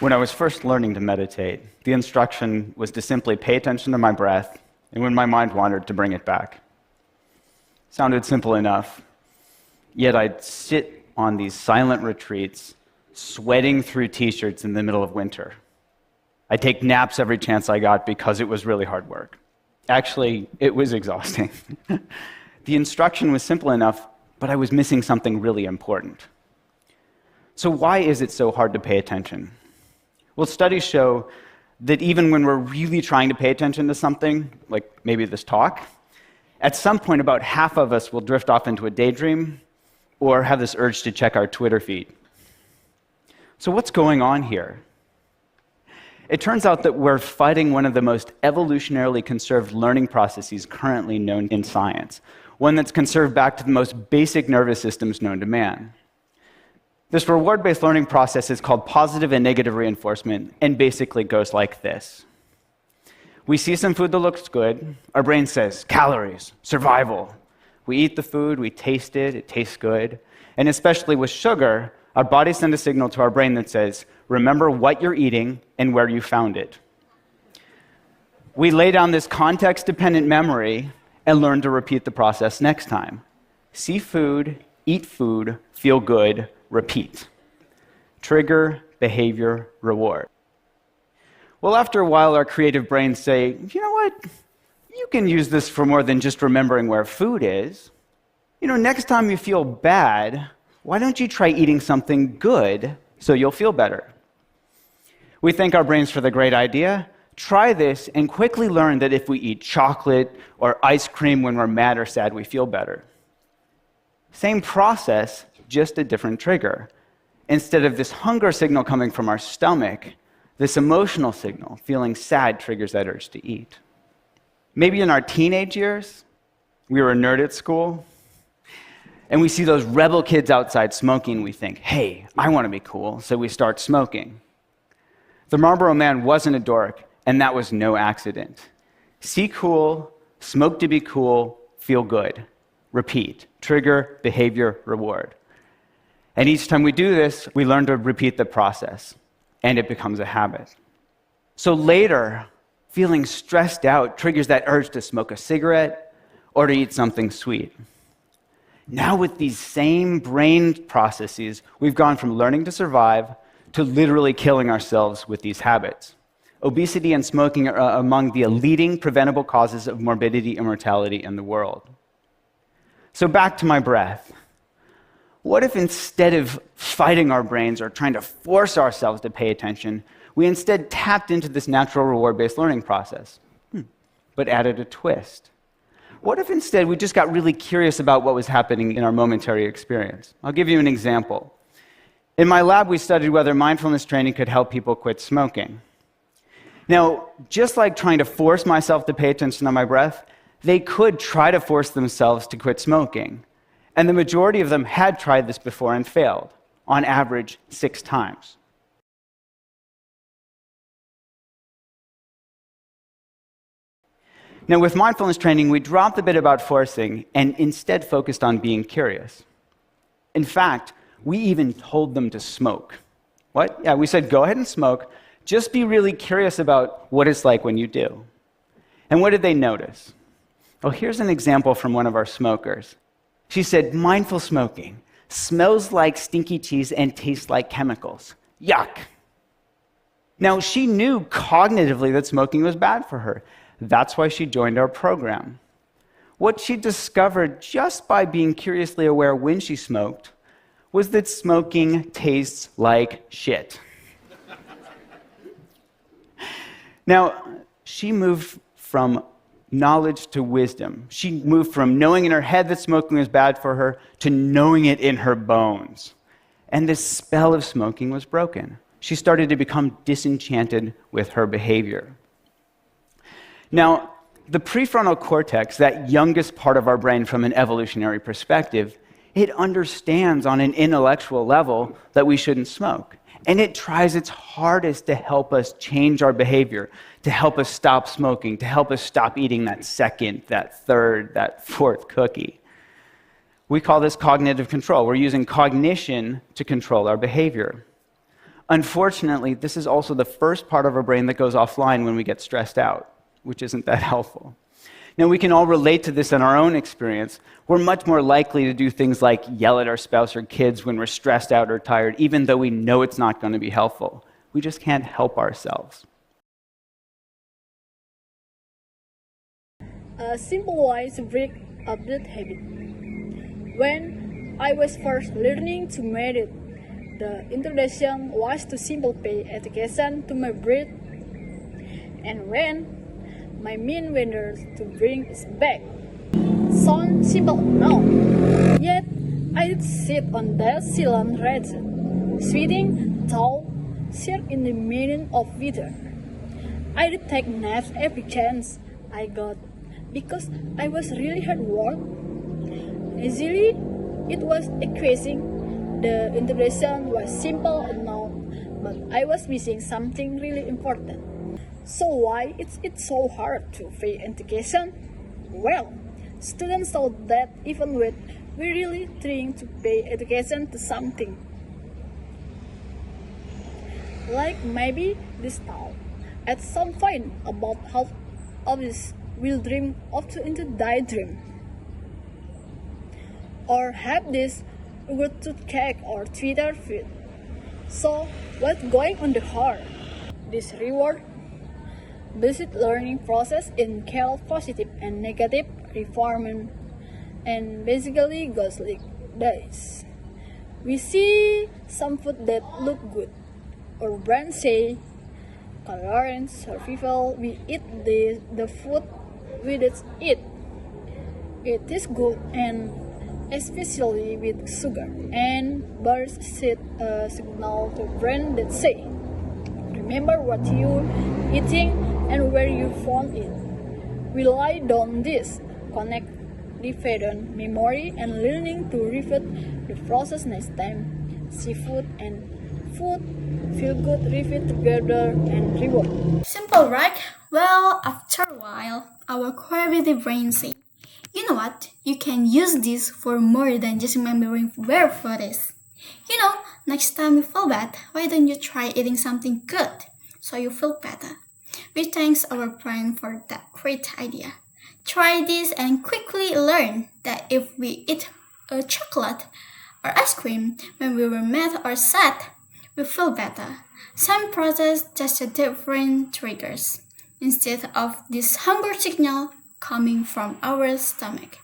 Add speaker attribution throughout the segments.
Speaker 1: When I was first learning to meditate, the instruction was to simply pay attention to my breath, and when my mind wandered, to bring it back. Sounded simple enough, yet I'd sit on these silent retreats, sweating through t-shirts in the middle of winter. I'd take naps every chance I got because it was really hard work. Actually, it was exhausting. The instruction was simple enough, but I was missing something really important. So why is it so hard to pay attention? Well, studies show that even when we're really trying to pay attention to something, like maybe this talk, at some point about half of us will drift off into a daydream or have this urge to check our Twitter feed. So what's going on here? It turns out that we're fighting one of the most evolutionarily conserved learning processes currently known in science, one that's conserved back to the most basic nervous systems known to man. This reward-based learning process is called positive and negative reinforcement, and basically goes like this. We see some food that looks good. Our brain says, calories, survival. We eat the food, we taste it, it tastes good. And especially with sugar, our body sends a signal to our brain that says, remember what you're eating and where you found it. We lay down this context-dependent memory and learn to repeat the process next time. See food, eat food, feel good, repeat. Trigger, behavior, reward. Well, after a while, our creative brains say, you know what? You can use this for more than just remembering where food is. Next time you feel bad, why don't you try eating something good so you'll feel better? We thank our brains for the great idea, try this, and quickly learn that if we eat chocolate or ice cream when we're mad or sad, we feel better. Same process, just a different trigger. Instead of this hunger signal coming from our stomach, this emotional signal, feeling sad, triggers that urge to eat. Maybe in our teenage years, we were a nerd at school, and we see those rebel kids outside smoking, we think, hey, I want to be cool, so we start smoking. The Marlboro Man wasn't a dork, and that was no accident. See cool, smoke to be cool, feel good. Repeat. Trigger, behavior, reward. And each time we do this, we learn to repeat the process, and it becomes a habit. So later, feeling stressed out triggers that urge to smoke a cigarette or to eat something sweet. Now with these same brain processes, we've gone from learning to survive to literally killing ourselves with these habits. Obesity and smoking are among the leading preventable causes of morbidity and mortality in the world. So back to my breath. What if instead of fighting our brains or trying to force ourselves to pay attention, we instead tapped into this natural reward-based learning process, but added a twist? What if instead we just got really curious about what was happening in our momentary experience? I'll give you an example. In my lab, we studied whether mindfulness training could help people quit smoking. Now, just like trying to force myself to pay attention to my breath, they could try to force themselves to quit smoking. And the majority of them had tried this before and failed, on average 6 times. Now, with mindfulness training, we dropped the bit about forcing and instead focused on being curious. In fact, we even told them to smoke. What? Yeah, we said, go ahead and smoke. Just be really curious about what it's like when you do. And what did they notice? Well, here's an example from one of our smokers. She said, mindful smoking smells like stinky cheese and tastes like chemicals. Yuck. Now, she knew cognitively that smoking was bad for her. That's why she joined our program. What she discovered just by being curiously aware when she smoked was that smoking tastes like shit. Now, she moved from knowledge to wisdom. She moved from knowing in her head that smoking was bad for her to knowing it in her bones. And this spell of smoking was broken. She started to become disenchanted with her behavior. Now, the prefrontal cortex, that youngest part of our brain from an evolutionary perspective, it understands on an intellectual level that we shouldn't smoke. And it tries its hardest to help us change our behavior, to help us stop smoking, to help us stop eating that second, that third, that fourth cookie. We call this cognitive control. We're using cognition to control our behavior. Unfortunately, this is also the first part of our brain that goes offline when we get stressed out, which isn't that helpful. Now, we can all relate to this in our own experience. We're much more likely to do things like yell at our spouse or kids when we're stressed out or tired, even though we know it's not going to be helpful. We just can't help ourselves.
Speaker 2: A simple way to break a bad habit. When I was first learning to meditate, the introduction was to simply pay attention to my breath, and when my mind wanders to bring it back. Sounds simple now, yet I did sit on that silent region, sweating tall, share in the meaning of VIDIO. I did take naps every chance I got because I was really hard work. Easily, it was increasing. The introduction was simple enough, but I was missing something really important. So why is it so hard to pay attention? Well, students thought that even when we really trying to pay attention to something, like maybe this thought at some point about how others will dream up to into daydream, or have this good to cake or Twitter feed. So what's going on the heart? This reward basic learning process entails positive and negative reinforcement and basically goes like this. We see some food that look good. Our brain say tolerance, survival, we eat the food we did eat. It is good, and especially with sugar, and birds send a signal to brain that say, remember what you're eating and where you found it. We lie down this, connect dividend memory and learning to repeat the process next time. Seafood and food feel good, repeat together and reward.
Speaker 3: Simple, right? Well, after a while, our creative brain says, you know what? You can use this for more than just remembering where food is. Next time you feel bad, why don't you try eating something good so you feel better? We thank our brain for that great idea. Try this and quickly learn that if we eat a chocolate or ice cream when we were mad or sad, we feel better. Same process, just a different triggers. Instead of this hunger signal coming from our stomach,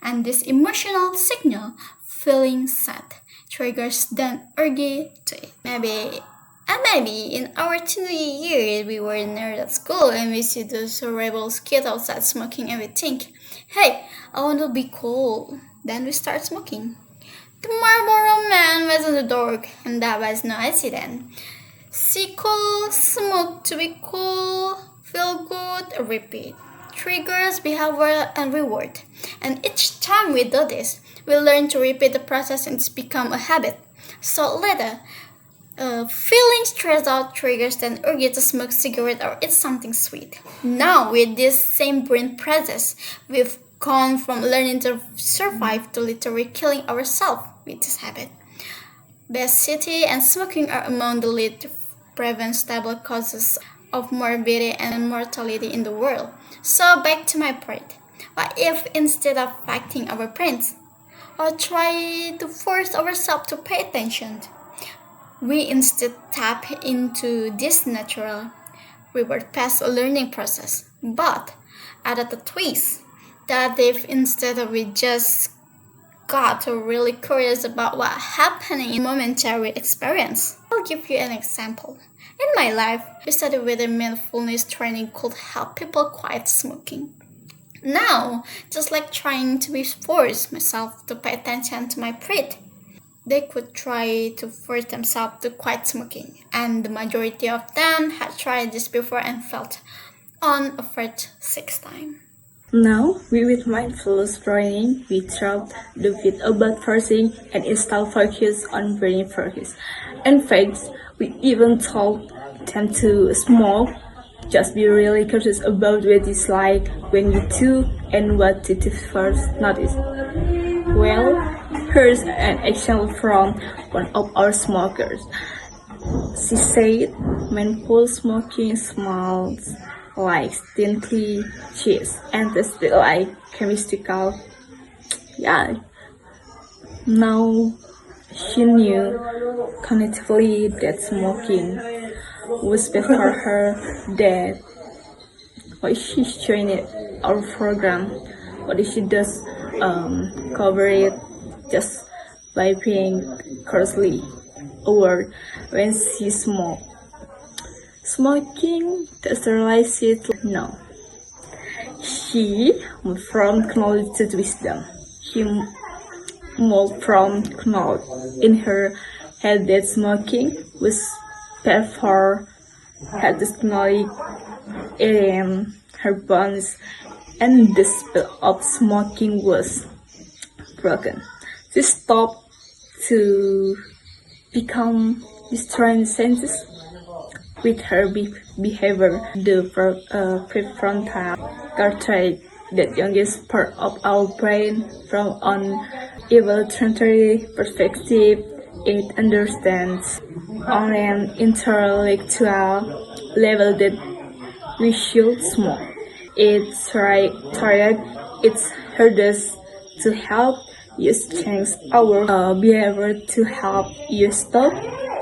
Speaker 3: and this emotional signal, feeling sad, triggers then urge to eat. Maybe in our teenage years we were nerds at school and we see those rebels kids outside smoking and we think, hey, I want to be cool. Then we start smoking. The Marlboro man was in the dark and that was no accident. See cool, smoke to be cool, feel good, repeat. Triggers, behavior, and reward. And each time we do this, we learn to repeat the process and it's become a habit. So later, feeling stressed out triggers then urge to smoke cigarette or eat something sweet. Now, with this same brain process, we've gone from learning to survive to literally killing ourselves with this habit. Obesity and smoking are among the lead preventable causes of morbidity and mortality in the world. So back to my point. What if instead of fighting our brains, or try to force ourselves to pay attention, we instead tap into this natural reward-based learning process, but added a twist that if instead of we just got really curious about what happening in momentary experience. I'll give you an example. In my life, we studied whether mindfulness training could help people quit smoking. Now, just like trying to force myself to pay attention to my breath, they could try to force themselves to quit smoking, and the majority of them had tried this before and felt on a first 6 times.
Speaker 4: Now, with mindfulness training, we drop the bit about forcing and install focus on brain focus. In fact, we even told them to smoke. Just be really cautious about what it's like when you do and what did you first notice. Well, here's an example from one of our smokers. She said, mindful smoking smells like stinky cheese and tasted like chemical. Yeah. Now she knew cognitively that smoking was bad for her. That why she joined our program. What she does cover it just by paying closely over when she smoked. Smoking sterilizes it? No. She moved from knowledge to wisdom. She moved from knowledge in her head that smoking was bad for her knowledge in her bones, and the spell of smoking was broken. She stopped to become destroying senses with her behavior. The prefrontal cortex, the youngest part of our brain, from an evolutionary perspective, it understands on an intellectual level that we should smoke. It's tried its hardest to help you change our behavior to help you stop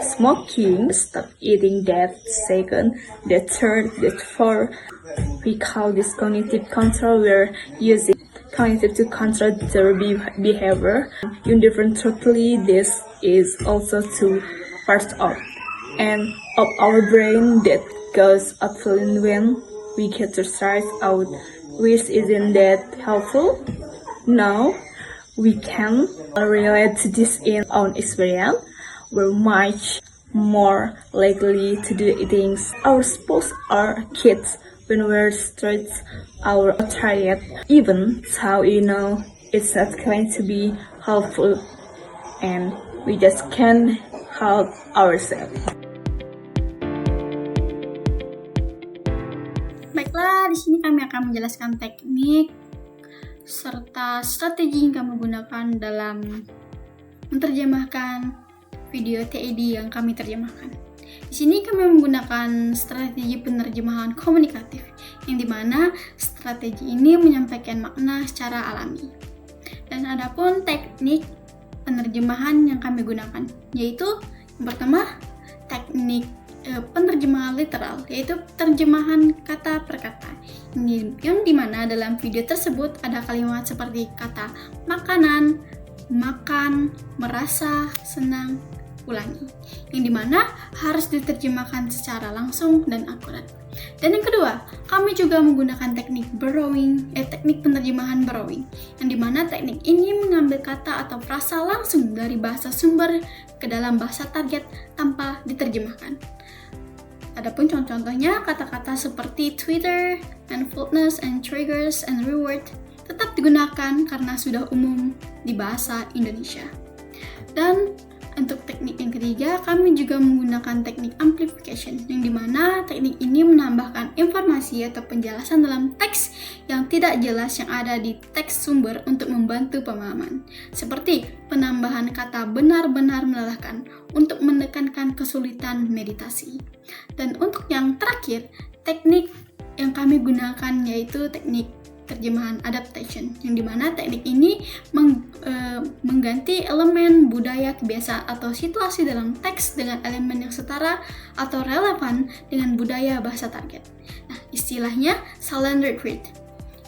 Speaker 4: smoking, stop eating that second, that third, that fourth. We call this cognitive control. We're using cognitive to control their behavior. Indifferently, this is also two parts of our brain that goes offline when we get to stress out, which isn't that helpful. Now we can relate to this in our experience. We're much more likely to do things our spouse or kids when we're stressed or tired, even so it's not going to be helpful, and we just can't help ourselves.
Speaker 3: Baiklah, di sini kami akan menjelaskan teknik serta strategi yang kami gunakan dalam menerjemahkan video TED yang kami terjemahkan. Di sini kami menggunakan strategi penerjemahan komunikatif, yang dimana strategi ini menyampaikan makna secara alami. Dan adapun teknik penerjemahan yang kami gunakan, yaitu yang pertama teknik penerjemahan literal, yaitu terjemahan kata per kata, yang dimana dalam video tersebut ada kalimat seperti kata makanan, makan, merasa, senang, ulangi, yang dimana harus diterjemahkan secara langsung dan akurat. Dan yang kedua, kami juga menggunakan teknik teknik penerjemahan borrowing, yang dimana teknik ini mengambil kata atau frasa langsung dari bahasa sumber ke dalam bahasa target tanpa diterjemahkan. Adapun contoh-contohnya, kata-kata seperti Twitter, mindfulness, and triggers, and reward tetap digunakan karena sudah umum di bahasa Indonesia. Dan untuk teknik yang ketiga, kami juga menggunakan teknik amplification, yang dimana teknik ini menambahkan informasi atau penjelasan dalam teks yang tidak jelas yang ada di teks sumber untuk membantu pemahaman, seperti penambahan kata benar-benar melelahkan untuk menekankan kesulitan meditasi. Dan untuk yang terakhir, teknik yang kami gunakan yaitu teknik terjemahan adaptation, yang dimana teknik ini mengganti elemen budaya, kebiasaan, atau situasi dalam teks dengan elemen yang setara atau relevan dengan budaya bahasa target. Nah, istilahnya silent retreat.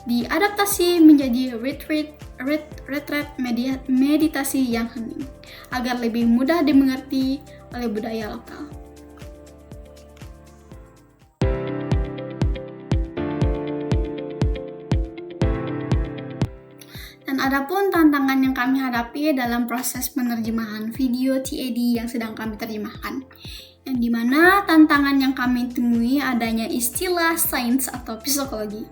Speaker 3: Diadaptasi menjadi retreat meditasi yang hening, agar lebih mudah dimengerti oleh budaya lokal. Dan adapun tantangan yang kami hadapi dalam proses penerjemahan video TED yang sedang kami terjemahkan, yang dimana tantangan yang kami temui adanya istilah sains atau psikologi,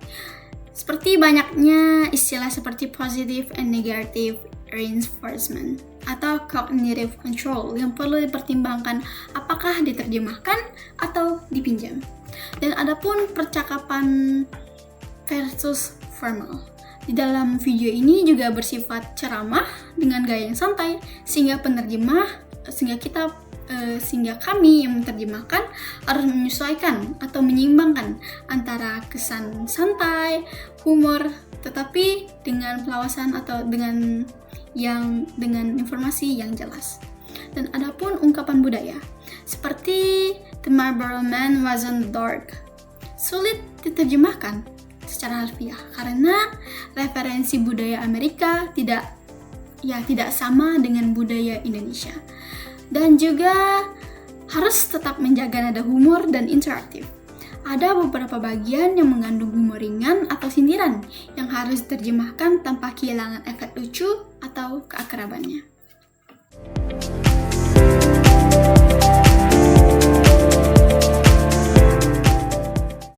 Speaker 3: seperti banyaknya istilah seperti positive and negative reinforcement atau cognitive control yang perlu dipertimbangkan apakah diterjemahkan atau dipinjam. Dan adapun percakapan versus formal. Di dalam video ini juga bersifat ceramah dengan gaya yang santai, sehingga kita sehingga kami yang menerjemahkan harus menyesuaikan atau menyeimbangkan antara kesan santai, humor, tetapi dengan pelawasan atau dengan informasi yang jelas. Dan adapun ungkapan budaya, seperti The Marlboro Man Wasn't Dark, sulit diterjemahkan secara harfiah karena referensi budaya Amerika tidak sama dengan budaya Indonesia. Dan juga harus tetap menjaga nada humor dan interaktif. Ada beberapa bagian yang mengandung humor ringan atau sindiran yang harus diterjemahkan tanpa kehilangan efek lucu atau keakrabannya.